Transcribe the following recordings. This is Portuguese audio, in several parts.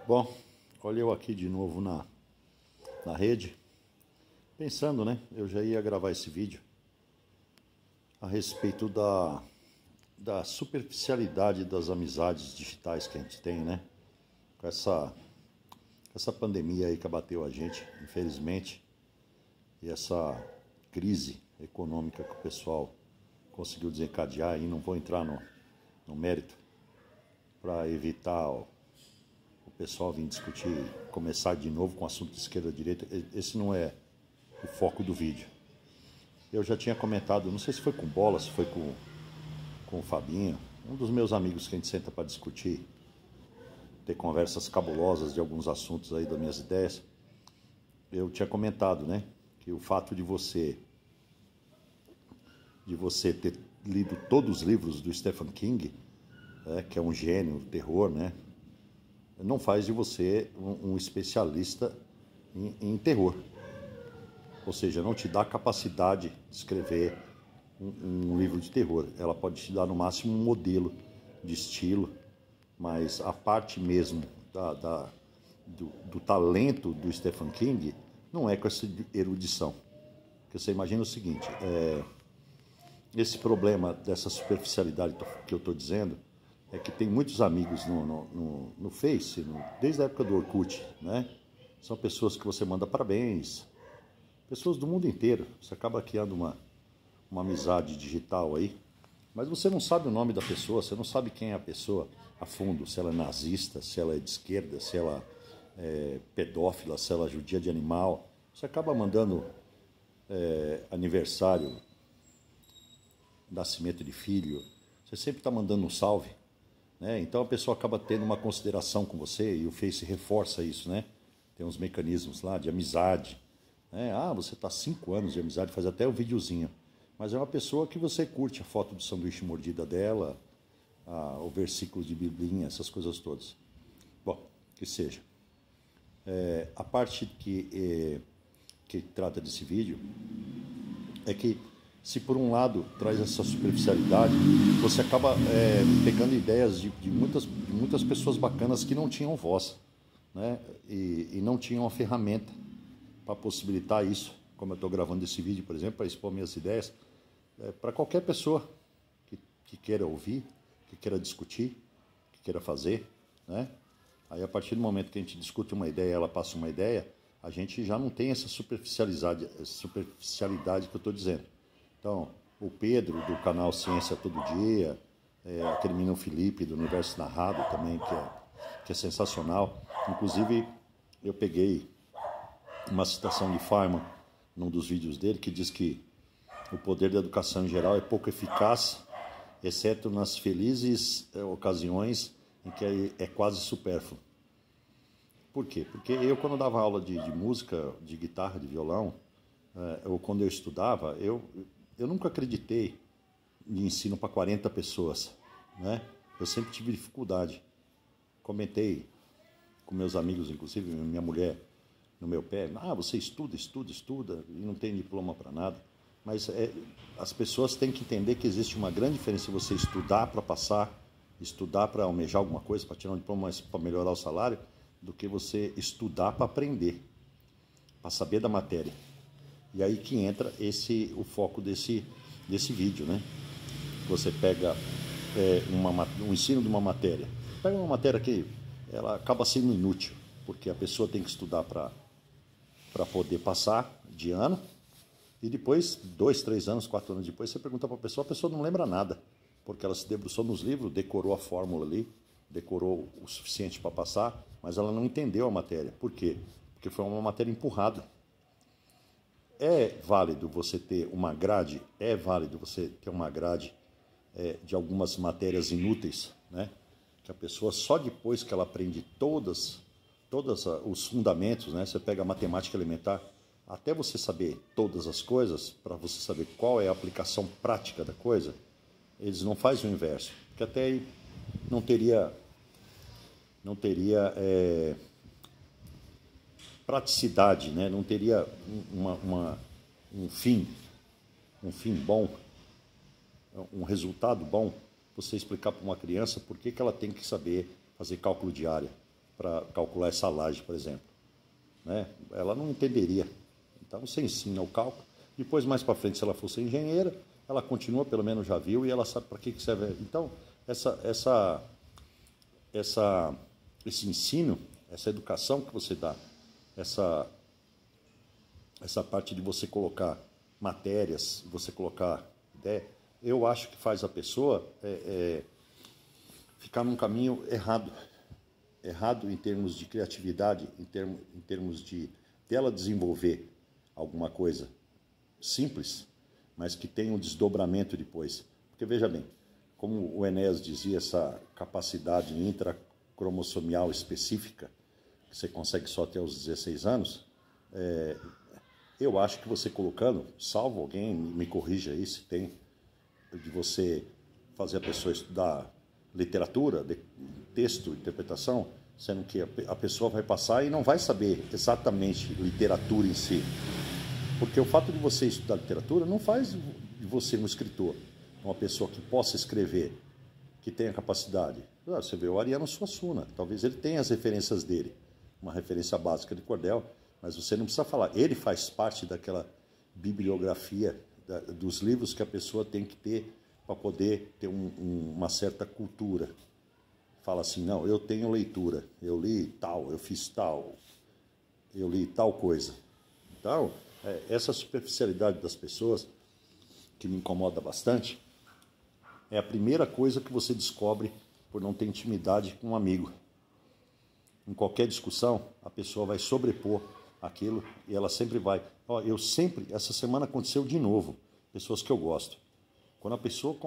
Bom, olha eu aqui de novo na rede, pensando, né? Eu já ia gravar esse vídeo a respeito da superficialidade das amizades digitais que a gente tem, né? Com essa pandemia aí que abateu a gente, infelizmente, e essa crise econômica que o pessoal conseguiu desencadear, e não vou entrar no mérito para evitar o pessoal vir discutir, começar de novo com o assunto de esquerda-direita. Esse não é o foco do vídeo. Eu já tinha comentado, não sei se foi com o Bola, se foi com o Fabinho, um dos meus amigos que a gente senta para discutir, ter conversas cabulosas de alguns assuntos aí das minhas ideias. Eu tinha comentado, né, que o fato de você ter lido todos os livros do Stephen King, que é um gênio do terror, né, não faz de você um especialista em terror. Ou seja, não te dá capacidade de escrever um livro de terror. Ela pode te dar no máximo um modelo de estilo, mas a parte mesmo do talento do Stephen King não é com essa erudição. Porque você imagina o seguinte, esse problema dessa superficialidade que eu estou dizendo é que tem muitos amigos no Face, desde a época do Orkut, né? São pessoas que você manda parabéns, pessoas do mundo inteiro. Você acaba criando uma amizade digital aí, mas você não sabe o nome da pessoa, você não sabe quem é a pessoa a fundo, se ela é nazista, se ela é de esquerda, se ela é pedófila, se ela é judia de animal. Você acaba mandando aniversário, nascimento de filho, você sempre está mandando um salve, né? Então a pessoa acaba tendo uma consideração com você e o Face reforça isso, né? Tem uns mecanismos lá de amizade, né? Ah, você está 5 anos de amizade, faz até um videozinho, mas é uma pessoa que você curte a foto do sanduíche mordida dela, o versículo de Biblinha, essas coisas todas. Bom, que seja. A parte que trata desse vídeo é que, se por um lado traz essa superficialidade, você acaba pegando ideias de muitas pessoas bacanas que não tinham voz, né? E não tinham a ferramenta para possibilitar isso, como eu estou gravando esse vídeo, por exemplo, para expor minhas ideias, para qualquer pessoa que queira ouvir, que queira discutir, que queira fazer, né? Aí, a partir do momento que a gente discute uma ideia, ela passa uma ideia, a gente já não tem essa superficialidade que eu estou dizendo. Então, o Pedro, do canal Ciência Todo Dia, aquele menino Felipe, do Universo Narrado também, que é sensacional. Inclusive, eu peguei uma citação de Feynman num dos vídeos dele, que diz que o poder da educação em geral é pouco eficaz, exceto nas felizes ocasiões em que é quase supérfluo. Por quê? Porque eu, quando dava aula de música, de guitarra, de violão, ou quando eu estudava, eu nunca acreditei em ensino para 40 pessoas, né? Eu sempre tive dificuldade. Comentei com meus amigos, inclusive minha mulher no meu pé, você estuda e não tem diploma para nada. Mas as pessoas têm que entender que existe uma grande diferença você estudar para passar, estudar para almejar alguma coisa, para tirar um diploma, mas para melhorar o salário, do que você estudar para aprender, para saber da matéria. E aí que entra o foco desse vídeo, né? Você pega um ensino de uma matéria. Pega uma matéria que ela acaba sendo inútil, porque a pessoa tem que estudar para poder passar de ano, e depois, 2, 3 anos, 4 anos depois, você pergunta para a pessoa não lembra nada, porque ela se debruçou nos livros, decorou a fórmula ali, decorou o suficiente para passar, mas ela não entendeu a matéria. Por quê? Porque foi uma matéria empurrada. É válido você ter uma grade, de algumas matérias inúteis, né? Que a pessoa, só depois que ela aprende todos os fundamentos, né? Você pega a matemática elementar, até você saber todas as coisas, para você saber qual é a aplicação prática da coisa, eles não fazem o inverso, porque até aí não teria praticidade, né? Não teria um fim bom, um resultado bom, você explicar para uma criança por que ela tem que saber fazer cálculo de área, para calcular essa laje, por exemplo, né? Ela não entenderia. Então você ensina o cálculo. Depois, mais para frente, se ela fosse engenheira, ela continua, pelo menos já viu, e ela sabe para que serve. Então, esse ensino, essa educação que você dá, essa parte de você colocar matérias, você colocar ideia, eu acho que faz a pessoa ficar num caminho errado. Errado em termos de criatividade, em termos de dela desenvolver alguma coisa simples, mas que tem um desdobramento depois. Porque, veja bem, como o Enéas dizia, essa capacidade intracromossomial específica, que você consegue só até os 16 anos, eu acho que você colocando, salvo alguém, me corrija aí se tem, de você fazer a pessoa estudar literatura, texto, interpretação, sendo que a pessoa vai passar e não vai saber exatamente literatura em si. Porque o fato de você estudar literatura não faz de você um escritor, uma pessoa que possa escrever, que tenha capacidade. Você vê o Ariano Suassuna, talvez ele tenha as referências dele, uma referência básica de cordel, mas você não precisa falar. Ele faz parte daquela bibliografia dos livros que a pessoa tem que ter para poder ter uma certa cultura. Fala assim, não, eu tenho leitura, eu li tal, eu fiz tal, eu li tal coisa. Então, essa superficialidade das pessoas, que me incomoda bastante, é a primeira coisa que você descobre por não ter intimidade com um amigo. Em qualquer discussão, a pessoa vai sobrepor aquilo e ela sempre vai... essa semana aconteceu de novo, pessoas que eu gosto. Quando a pessoa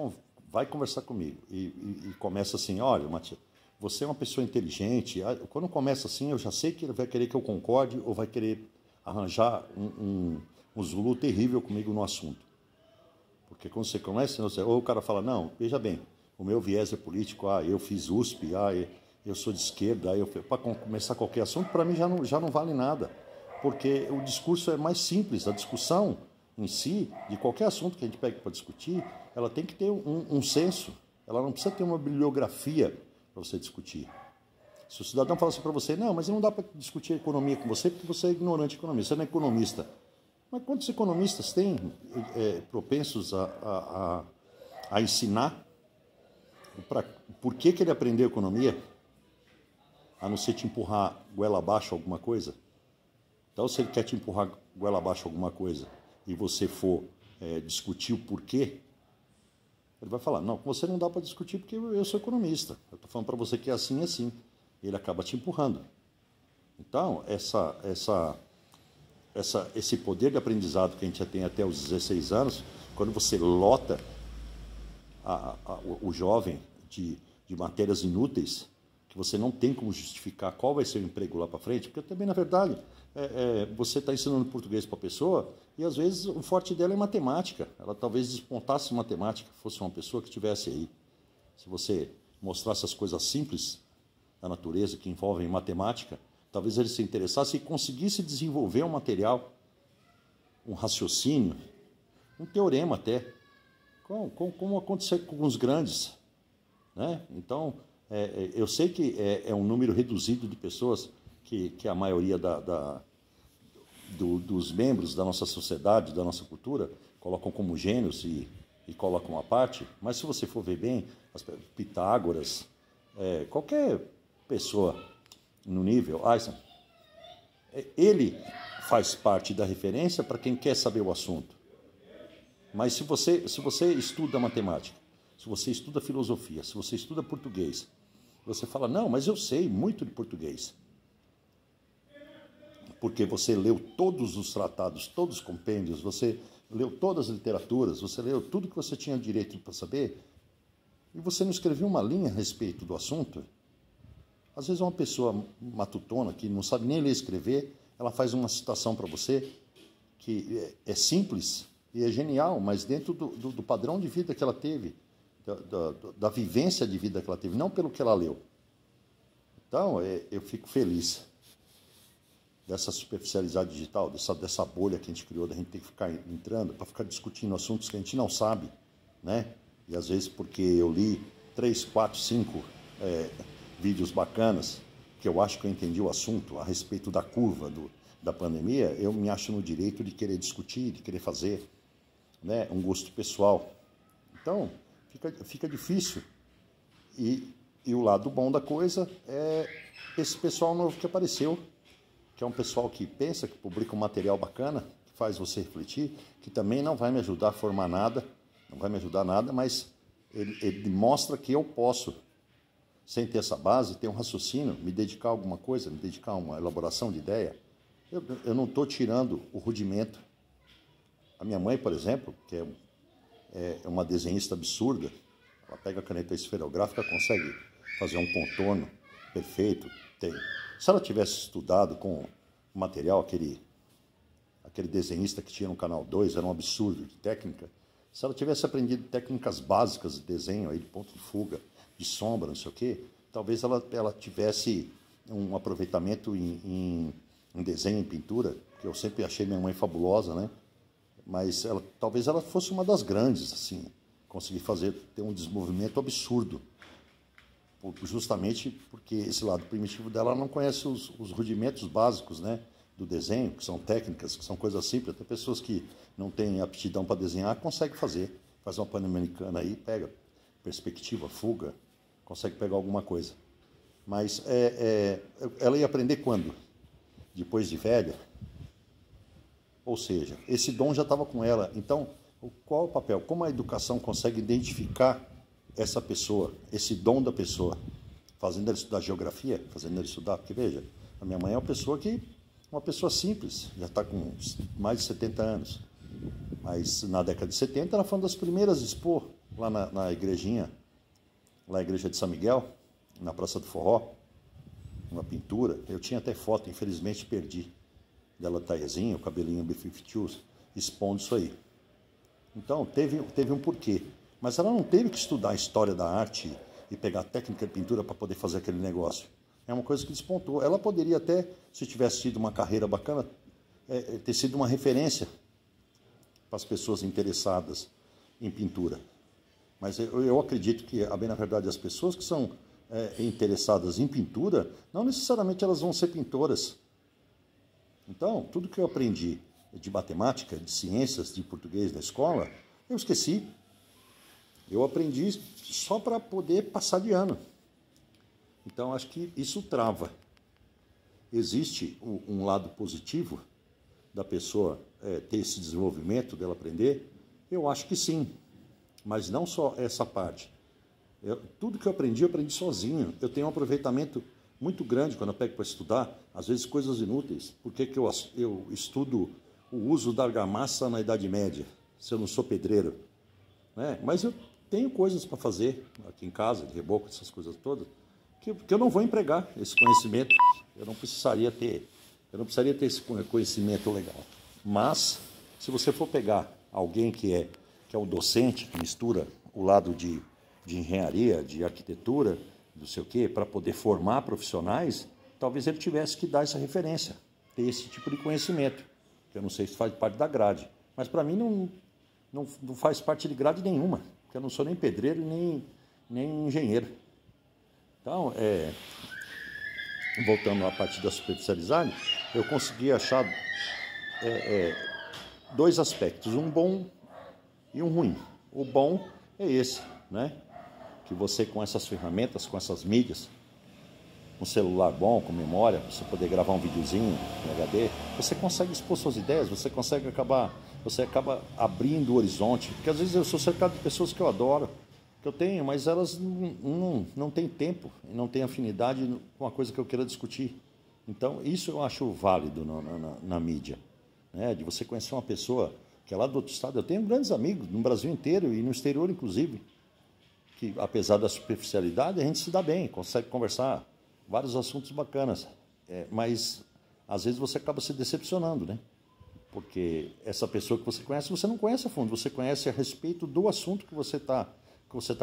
vai conversar comigo e começa assim, olha, Matias, você é uma pessoa inteligente, quando começa assim, eu já sei que ele vai querer que eu concorde ou vai querer arranjar um zulu terrível comigo no assunto. Porque quando você começa, ou o cara fala, não, veja bem, o meu viés é político, eu fiz USP, eu sou de esquerda, para começar qualquer assunto, para mim já não vale nada. Porque o discurso é mais simples, a discussão em si, de qualquer assunto que a gente pega para discutir, ela tem que ter um senso, ela não precisa ter uma bibliografia para você discutir. Se o cidadão fala assim para você, não, mas não dá para discutir economia com você porque você é ignorante de economia, você não é economista. Mas quantos economistas têm propensos a ensinar por que ele aprendeu economia, a não ser te empurrar goela abaixo alguma coisa? Então, se ele quer te empurrar goela abaixo alguma coisa e você for discutir o porquê, ele vai falar, não, com você não dá para discutir porque eu sou economista. Eu estou falando para você que é assim e assim. Ele acaba te empurrando. Então, esse poder de aprendizado que a gente já tem até os 16 anos, quando você lota o jovem de matérias inúteis, que você não tem como justificar qual vai ser o emprego lá para frente, porque também, na verdade, você está ensinando português para a pessoa e, às vezes, o forte dela é matemática. Ela talvez despontasse em matemática, fosse uma pessoa que estivesse aí. Se você mostrasse as coisas simples da natureza que envolvem matemática, talvez ele se interessasse e conseguisse desenvolver um material, um raciocínio, um teorema até, como aconteceu com os grandes, né? Então, eu sei que é um número reduzido de pessoas que a maioria dos membros da nossa sociedade, da nossa cultura, colocam como gênios e colocam à parte, mas se você for ver bem, Pitágoras, qualquer pessoa no nível, Einstein, ele faz parte da referência para quem quer saber o assunto. Mas se você estuda matemática, se você estuda filosofia, se você estuda português, você fala, não, mas eu sei muito de português. Porque você leu todos os tratados, todos os compêndios, você leu todas as literaturas, você leu tudo que você tinha direito para saber, e você não escreveu uma linha a respeito do assunto. Às vezes uma pessoa matutona que não sabe nem ler e escrever, ela faz uma citação para você que é simples e é genial, mas dentro do padrão de vida que ela teve, da vivência de vida que ela teve, não pelo que ela leu. Então, eu fico feliz dessa superficialidade digital, dessa bolha que a gente criou, da gente ter que ficar entrando para ficar discutindo assuntos que a gente não sabe, né? E às vezes porque eu li 3, 4, 5 vídeos bacanas, porque eu acho que eu entendi o assunto a respeito da curva da pandemia, eu me acho no direito de querer discutir, de querer fazer, né, um gosto pessoal. Então, fica difícil. E o lado bom da coisa é esse pessoal novo que apareceu, que é um pessoal que pensa, que publica um material bacana, que faz você refletir, que também não vai me ajudar a formar nada, não vai me ajudar nada, mas ele mostra que eu posso, sem ter essa base, ter um raciocínio, me dedicar a alguma coisa, me dedicar a uma elaboração de ideia. Eu não estou tirando o rudimento. A minha mãe, por exemplo, que é uma desenhista absurda, ela pega a caneta esferográfica, consegue fazer um contorno perfeito. Se ela tivesse estudado com o material, aquele desenhista que tinha no Canal 2, era um absurdo de técnica. Se ela tivesse aprendido técnicas básicas de desenho, aí, de ponto de fuga, de sombra, não sei o quê, talvez ela tivesse um aproveitamento em desenho, em pintura, que eu sempre achei minha mãe fabulosa, né? Mas talvez ela fosse uma das grandes, assim, conseguir ter um desenvolvimento absurdo, justamente porque esse lado primitivo dela ela não conhece os rudimentos básicos, né, do desenho, que são técnicas, que são coisas simples. Até pessoas que não têm aptidão para desenhar conseguem fazer. Faz uma pan-americana aí, pega perspectiva, fuga, consegue pegar alguma coisa. Mas ela ia aprender quando? Depois de velha? Ou seja, esse dom já estava com ela. Então, qual é o papel? Como a educação consegue identificar essa pessoa, esse dom da pessoa, fazendo ela estudar geografia, fazendo ela estudar? Porque, veja, a minha mãe é uma pessoa simples, já está com mais de 70 anos. Mas na década de 70 ela foi uma das primeiras a expor lá na igrejinha, lá na igreja de São Miguel, na Praça do Forró, uma pintura. Eu tinha até foto, infelizmente perdi, dela taiazinha, o cabelinho B-52, expondo isso aí. Então, teve um porquê. Mas ela não teve que estudar a história da arte e pegar a técnica de pintura para poder fazer aquele negócio. É uma coisa que despontou. Ela poderia até, se tivesse tido uma carreira bacana, ter sido uma referência para as pessoas interessadas em pintura. Mas eu acredito que, a bem na verdade, as pessoas que são interessadas em pintura, não necessariamente elas vão ser pintoras. Então, tudo que eu aprendi de matemática, de ciências, de português na escola, eu esqueci. Eu aprendi só para poder passar de ano. Então, acho que isso trava. Existe um lado positivo da pessoa ter esse desenvolvimento, dela aprender? Eu acho que sim, mas não só essa parte. Tudo que eu aprendi sozinho. Eu tenho um aproveitamento muito grande quando eu pego para estudar, às vezes coisas inúteis. Por que eu estudo o uso da argamassa na Idade Média, se eu não sou pedreiro? Né? Mas eu tenho coisas para fazer aqui em casa, de reboco, essas coisas todas, que eu não vou empregar esse conhecimento. Eu não precisaria ter esse conhecimento legal. Mas, se você for pegar alguém que é o docente, que mistura o lado de engenharia, de arquitetura, não sei o quê, para poder formar profissionais, talvez ele tivesse que dar essa referência, ter esse tipo de conhecimento. Eu não sei se faz parte da grade, mas para mim não faz parte de grade nenhuma, porque eu não sou nem pedreiro, nem engenheiro. Então, voltando à parte da superficialidade, eu consegui achar dois aspectos, um bom e um ruim. O bom é esse, né? Que você, com essas ferramentas, com essas mídias, um celular bom, com memória, você poder gravar um videozinho no HD, você consegue expor suas ideias, você acaba abrindo o horizonte, porque às vezes eu sou cercado de pessoas que eu adoro, que eu tenho, mas elas não têm tempo, não têm afinidade com a coisa que eu queira discutir. Então, isso eu acho válido na mídia, né? De você conhecer uma pessoa que é lá do outro estado. Eu tenho grandes amigos no Brasil inteiro e no exterior, inclusive, que, apesar da superficialidade, a gente se dá bem, consegue conversar vários assuntos bacanas, mas às vezes você acaba se decepcionando, né? Porque essa pessoa que você conhece, você não conhece a fundo, você conhece a respeito do assunto que você tá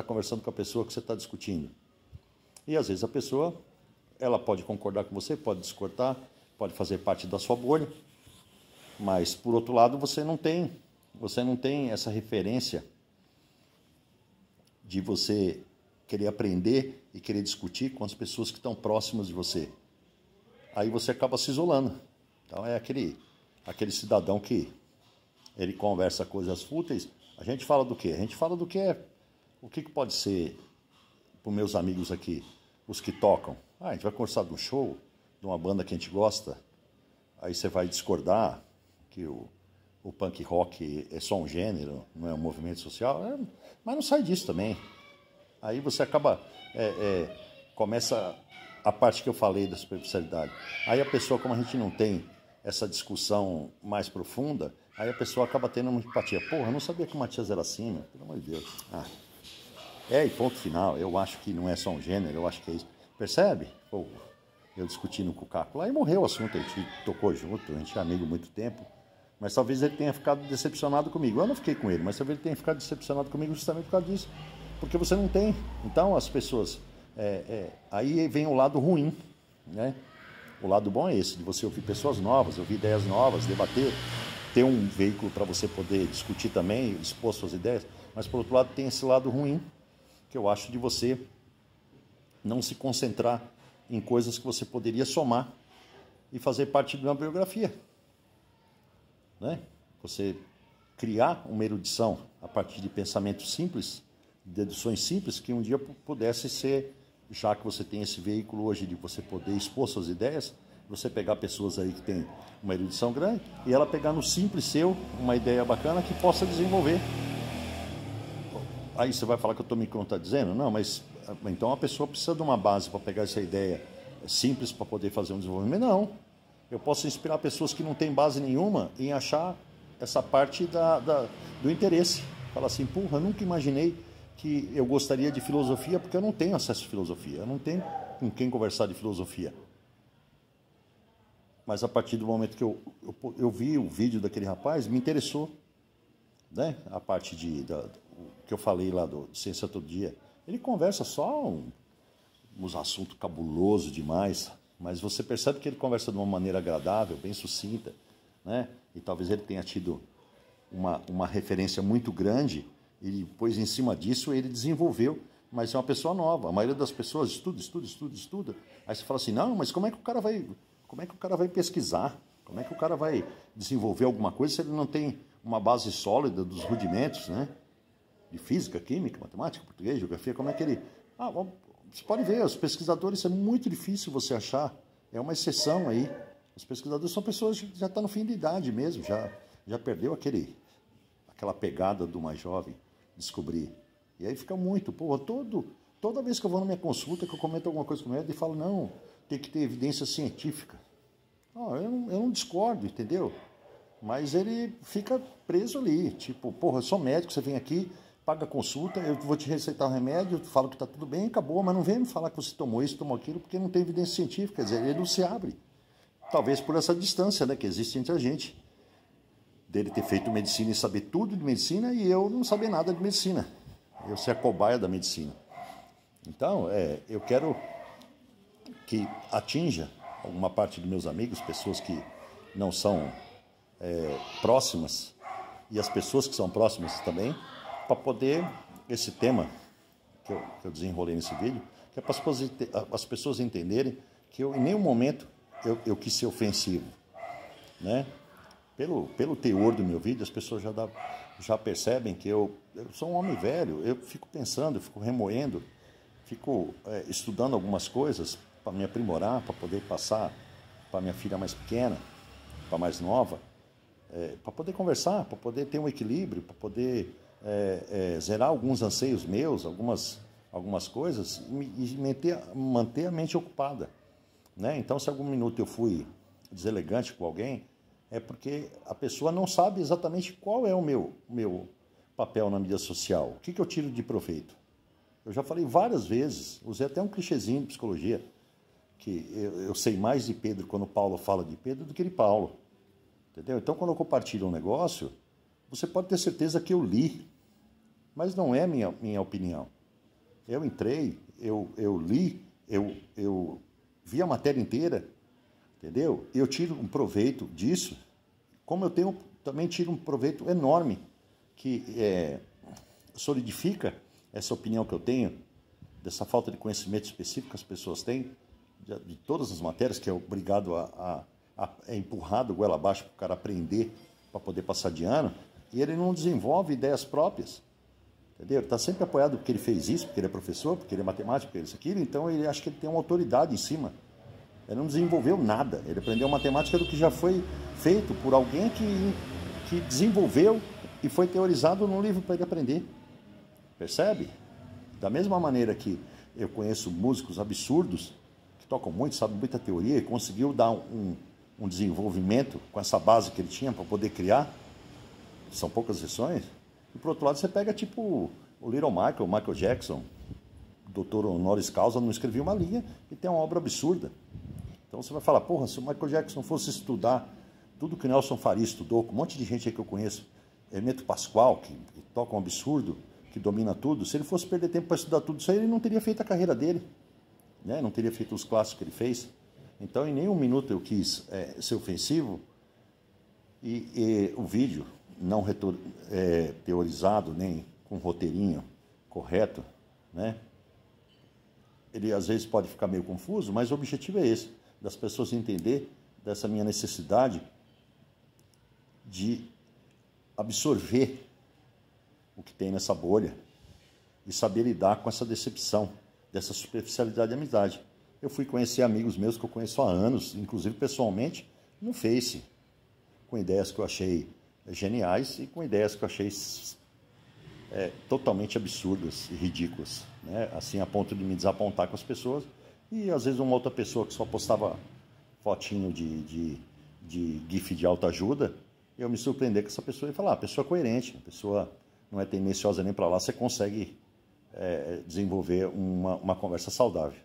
conversando com a pessoa que você está discutindo. E às vezes a pessoa, ela pode concordar com você, pode discordar, pode fazer parte da sua bolha, mas por outro lado você não tem essa referência de você querer aprender e querer discutir com as pessoas que estão próximas de você. aí você acaba se isolando. Então é aquele cidadão que ele conversa coisas fúteis. A gente fala do quê? A gente fala do que é, o que pode ser, para os meus amigos aqui, os que tocam. A gente vai conversar de um show, de uma banda que a gente gosta, aí você vai discordar que o punk rock é só um gênero, não é um movimento social, mas não sai disso também. Aí você acaba, começa a parte que eu falei da superficialidade. Aí a pessoa, como a gente não tem essa discussão mais profunda, aí a pessoa acaba tendo uma empatia. Porra, eu não sabia que o Matias era assim, meu. Pelo amor de Deus. E ponto final. Eu acho que não é só um gênero, eu acho que é isso. Percebe? Pô, eu discutindo com o Caco lá e morreu o assunto, a gente tocou junto, a gente é amigo há muito tempo. Mas talvez ele tenha ficado decepcionado comigo. Eu não fiquei com ele, mas talvez ele tenha ficado decepcionado comigo justamente por causa disso. Porque você não tem. Então as pessoas... aí vem o lado ruim, né? O lado bom é esse, de você ouvir pessoas novas, ouvir ideias novas, debater, ter um veículo para você poder discutir também, expor suas ideias. Mas, por outro lado, tem esse lado ruim, que eu acho de você não se concentrar em coisas que você poderia somar e fazer parte de uma biografia. Né? Você criar uma erudição a partir de pensamentos simples, de deduções simples, que um dia pudesse ser, já que você tem esse veículo hoje de você poder expor suas ideias, você pegar pessoas aí que têm uma erudição grande e ela pegar no simples seu uma ideia bacana que possa desenvolver. Aí você vai falar que eu estou me contradizendo? Não, mas então a pessoa precisa de uma base para pegar essa ideia simples para poder fazer um desenvolvimento? Não. Eu posso inspirar pessoas que não têm base nenhuma em achar essa parte do interesse. Falar assim, porra, eu nunca imaginei que eu gostaria de filosofia porque eu não tenho acesso à filosofia, eu não tenho com quem conversar de filosofia. Mas a partir do momento que eu vi o vídeo daquele rapaz, me interessou, né? A parte que eu falei lá do Ciência Todo Dia. Ele conversa só uns assuntos cabulosos demais, mas você percebe que ele conversa de uma maneira agradável, bem sucinta, né? E talvez ele tenha tido uma referência muito grande e depois, em cima disso, ele desenvolveu, mas é uma pessoa nova. A maioria das pessoas estuda. Aí você fala assim, não, mas como é que o cara vai pesquisar? Como é que o cara vai desenvolver alguma coisa se ele não tem uma base sólida dos rudimentos, né? De física, química, matemática, português, geografia, como é que ele... você pode ver, os pesquisadores, é muito difícil você achar, é uma exceção aí. Os pesquisadores são pessoas que já estão no fim de idade mesmo, já perdeu aquela pegada do mais jovem, descobrir. E aí fica muito, toda vez que eu vou na minha consulta, que eu comento alguma coisa com o médico, ele fala, não, tem que ter evidência científica. Eu não discordo, entendeu? Mas ele fica preso ali, tipo, eu sou médico, você vem aqui, paga a consulta, eu vou te receitar um remédio, eu falo que está tudo bem, acabou, mas não vem me falar que você tomou isso, tomou aquilo, porque não tem evidência científica, quer dizer, ele não se abre. Talvez por essa distância, né, que existe entre a gente. Dele ter feito medicina e saber tudo de medicina e eu não saber nada de medicina. Eu ser a cobaia da medicina. Então, eu quero que atinja alguma parte dos meus amigos, pessoas que não são próximas, e as pessoas que são próximas também, para poder, esse tema que eu desenrolei nesse vídeo, que é para as pessoas entenderem que eu, em nenhum momento, eu quis ser ofensivo, né? Pelo teor do meu vídeo, as pessoas já percebem que eu sou um homem velho, eu fico pensando, eu fico remoendo, fico estudando algumas coisas para me aprimorar, para poder passar para minha filha mais pequena, para mais nova, para poder conversar, para poder ter um equilíbrio, para poder zerar alguns anseios meus, algumas coisas, e manter a mente ocupada. Né? Então, se algum minuto eu fui deselegante com alguém, é porque a pessoa não sabe exatamente qual é o meu papel na mídia social. O que eu tiro de proveito? Eu já falei várias vezes, usei até um clichêzinho de psicologia, que eu sei mais de Pedro quando Paulo fala de Pedro do que de Paulo. Entendeu? Então, quando eu compartilho um negócio, você pode ter certeza que eu li, mas não é minha opinião. Eu entrei, eu li, eu vi a matéria inteira, entendeu? Eu tiro um proveito disso, como eu também tiro um proveito enorme, que solidifica essa opinião que eu tenho, dessa falta de conhecimento específico que as pessoas têm, de todas as matérias, que é obrigado é empurrado goela abaixo para o cara aprender para poder passar de ano, e ele não desenvolve ideias próprias. Entendeu? Ele está sempre apoiado porque ele fez isso, porque ele é professor, porque ele é matemático, porque ele é isso, aquilo, então ele acha que ele tem uma autoridade em cima. Ele não desenvolveu nada. Ele aprendeu matemática do que já foi feito por alguém que desenvolveu e foi teorizado no livro para ele aprender. Percebe? Da mesma maneira que eu conheço músicos absurdos, que tocam muito, sabem muita teoria, e conseguiu dar um desenvolvimento com essa base que ele tinha para poder criar. São poucas exceções. E por outro lado você pega tipo o Little Michael, Michael Jackson, doutor honoris causa, não escrevia uma linha e tem uma obra absurda. Então você vai falar, porra, se o Michael Jackson fosse estudar tudo que Nelson Faria estudou, com um monte de gente aí que eu conheço, Hermeto Pascoal, que toca um absurdo, que domina tudo, se ele fosse perder tempo para estudar tudo isso aí, ele não teria feito a carreira dele, né? Não teria feito os clássicos que ele fez. Então em nenhum minuto eu quis ser ofensivo e o vídeo não teorizado, nem com roteirinho correto, né? Ele às vezes pode ficar meio confuso, mas o objetivo é esse, das pessoas entender dessa minha necessidade de absorver o que tem nessa bolha e saber lidar com essa decepção, dessa superficialidade de amizade. Eu fui conhecer amigos meus que eu conheço há anos, inclusive pessoalmente, no Face, com ideias que eu achei geniais e com ideias que eu achei totalmente absurdas e ridículas, né? Assim, a ponto de me desapontar com as pessoas. E às vezes uma outra pessoa que só postava fotinho de gif de autoajuda, eu me surpreender com essa pessoa e falar, a pessoa é coerente, a pessoa não é tendenciosa nem para lá, você consegue desenvolver uma conversa saudável.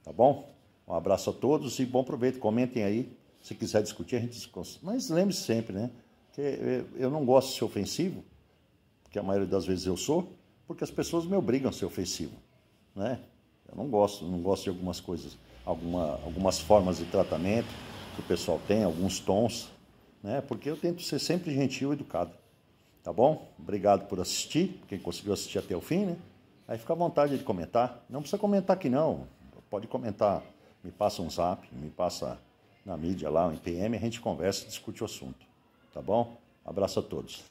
Tá bom? Um abraço a todos e bom proveito. Comentem aí, se quiser discutir, a gente discute. Mas lembre-se sempre, né? Que eu não gosto de ser ofensivo, que a maioria das vezes eu sou, porque as pessoas me obrigam a ser ofensivo, né? Eu não gosto de algumas coisas, algumas formas de tratamento que o pessoal tem, alguns tons, né? Porque eu tento ser sempre gentil e educado, tá bom? Obrigado por assistir, quem conseguiu assistir até o fim, né? Aí fica à vontade de comentar, não precisa comentar aqui não, pode comentar, me passa um zap, me passa na mídia lá, um PM, a gente conversa e discute o assunto, tá bom? Abraço a todos.